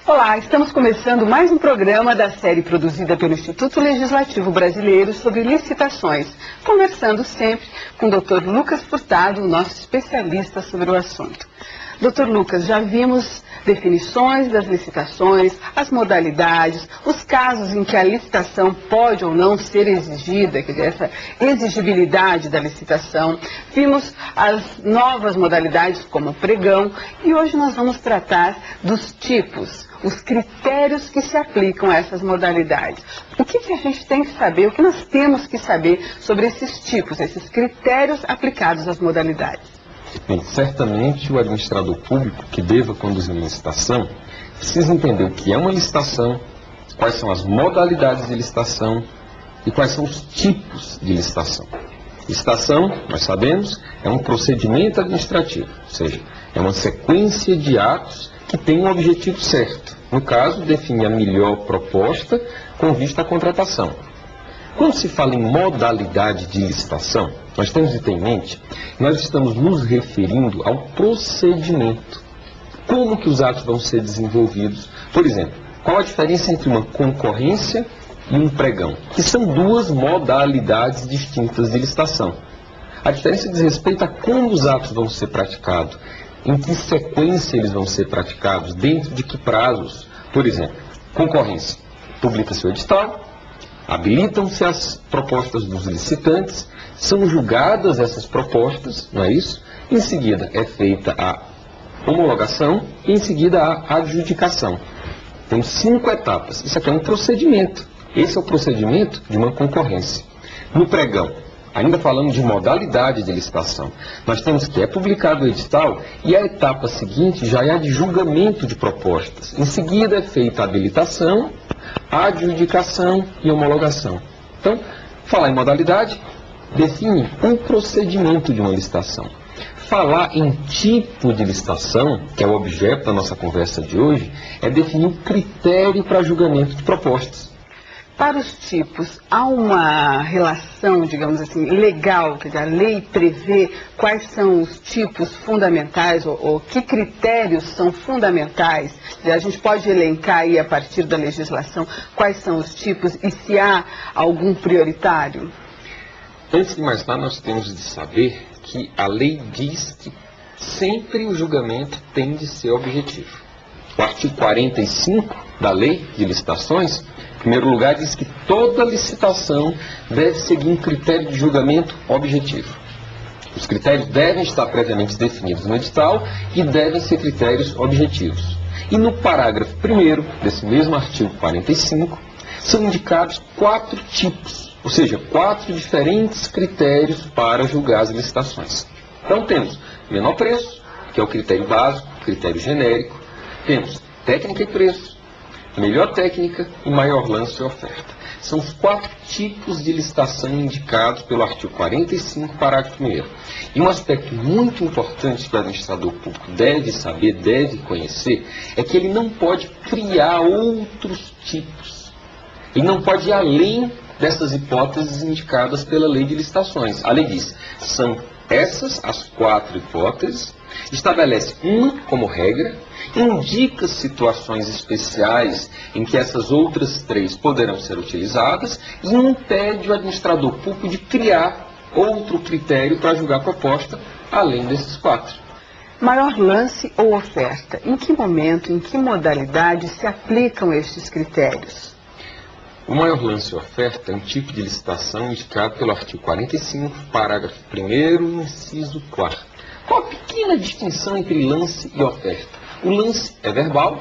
Olá, estamos começando mais um programa da série produzida pelo Instituto Legislativo Brasileiro sobre licitações, conversando sempre com o Dr. Lucas Furtado, o nosso especialista sobre o assunto. Dr. Lucas, já vimos definições das licitações, as modalidades, os casos em que a licitação pode ou não ser exigida, quer dizer, essa exigibilidade da licitação. Vimos as novas modalidades como o pregão e hoje nós vamos tratar dos tipos, os critérios que se aplicam a essas modalidades. O que a gente tem que saber, o que nós temos que saber sobre esses tipos, esses critérios aplicados às modalidades? Bem, certamente o administrador público que deva conduzir uma licitação precisa entender o que é uma licitação, quais são as modalidades de licitação e quais são os tipos de licitação. Licitação, nós sabemos, é um procedimento administrativo, ou seja, é uma sequência de atos que tem um objetivo certo. No caso, define a melhor proposta com vista à contratação. Quando se fala em modalidade de licitação, nós temos de ter em mente que nós estamos nos referindo ao procedimento. Como que os atos vão ser desenvolvidos? Por exemplo, qual a diferença entre uma concorrência e um pregão? Que são duas modalidades distintas de licitação. A diferença diz respeito a como os atos vão ser praticados, em que sequência eles vão ser praticados, dentro de que prazos. Por exemplo, concorrência. Publica-se o edital, habilitam-se as propostas dos licitantes, são julgadas essas propostas, não é isso? Em seguida é feita a homologação e em seguida a adjudicação. Tem 5 etapas. Isso aqui é um procedimento. Esse é o procedimento de uma concorrência. No pregão, ainda falando de modalidade de licitação, nós temos que é publicado o edital e a etapa seguinte já é a de julgamento de propostas. Em seguida é feita a habilitação, a adjudicação e homologação. Então, falar em modalidade define o procedimento de uma licitação. Falar em tipo de licitação, que é o objeto da nossa conversa de hoje, é definir o critério para julgamento de propostas. Para os tipos, há uma relação, digamos assim, legal, quer dizer, a lei prevê quais são os tipos fundamentais ou que critérios são fundamentais. A gente pode elencar aí a partir da legislação quais são os tipos e se há algum prioritário? Antes de mais nada, nós temos de saber que a lei diz que sempre o julgamento tem de ser objetivo. O artigo 45 da Lei de Licitações, em primeiro lugar, diz que toda licitação deve seguir um critério de julgamento objetivo. Os critérios devem estar previamente definidos no edital e devem ser critérios objetivos. E no parágrafo 1º desse mesmo artigo 45, são indicados 4 tipos, ou seja, 4 diferentes critérios para julgar as licitações. Então temos menor preço, que é o critério básico, critério genérico. Temos técnica e preço, melhor técnica e maior lance e oferta. São os 4 tipos de licitação indicados pelo artigo 45, parágrafo 1º. E um aspecto muito importante que o administrador público deve saber, deve conhecer, é que ele não pode criar outros tipos. Ele não pode ir além dessas hipóteses indicadas pela Lei de Licitações. A lei diz, são essas as 4 hipóteses, estabelece uma como regra, indica situações especiais em que essas outras 3 poderão ser utilizadas e impede o administrador público de criar outro critério para julgar a proposta, além desses 4. Maior lance ou oferta? Em que momento, em que modalidade se aplicam estes critérios? O maior lance e oferta é um tipo de licitação indicado pelo artigo 45, parágrafo 1º, inciso 4º. Qual a pequena distinção entre lance e oferta? O lance é verbal,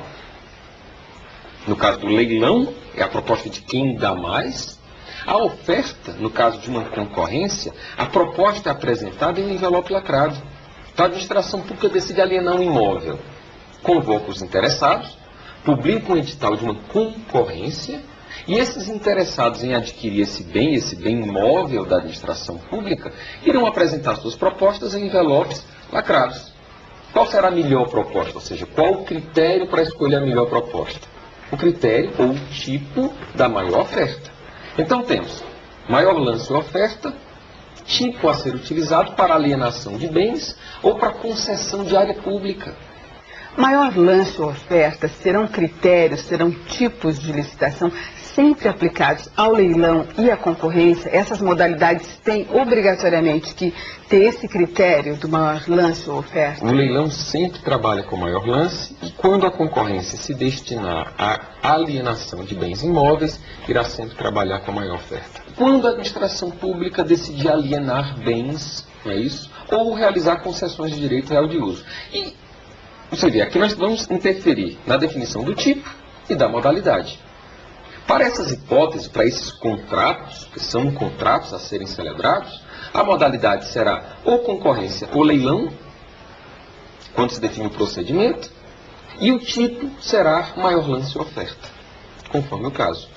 no caso do leilão, é a proposta de quem dá mais. A oferta, no caso de uma concorrência, a proposta é apresentada em um envelope lacrado. Então a administração pública decide alienar um imóvel, convoca os interessados, publica um edital de uma concorrência, e esses interessados em adquirir esse bem imóvel da administração pública, irão apresentar suas propostas em envelopes lacrados. Qual será a melhor proposta? Ou seja, qual o critério para escolher a melhor proposta? O critério ou o tipo da maior oferta. Então temos maior lance ou oferta, tipo a ser utilizado para alienação de bens ou para concessão de área pública. Maior lance ou oferta serão critérios, serão tipos de licitação sempre aplicados ao leilão e à concorrência? Essas modalidades têm obrigatoriamente que ter esse critério do maior lance ou oferta? O leilão sempre trabalha com maior lance e quando a concorrência se destinar à alienação de bens imóveis, irá sempre trabalhar com a maior oferta. Quando a administração pública decidir alienar bens, não é isso? Ou realizar concessões de direito real de uso. E você vê, aqui nós vamos interferir na definição do tipo e da modalidade. Para essas hipóteses, para esses contratos, que são contratos a serem celebrados, a modalidade será ou concorrência ou leilão, quando se define o procedimento, e o tipo será maior lance ou oferta, conforme o caso.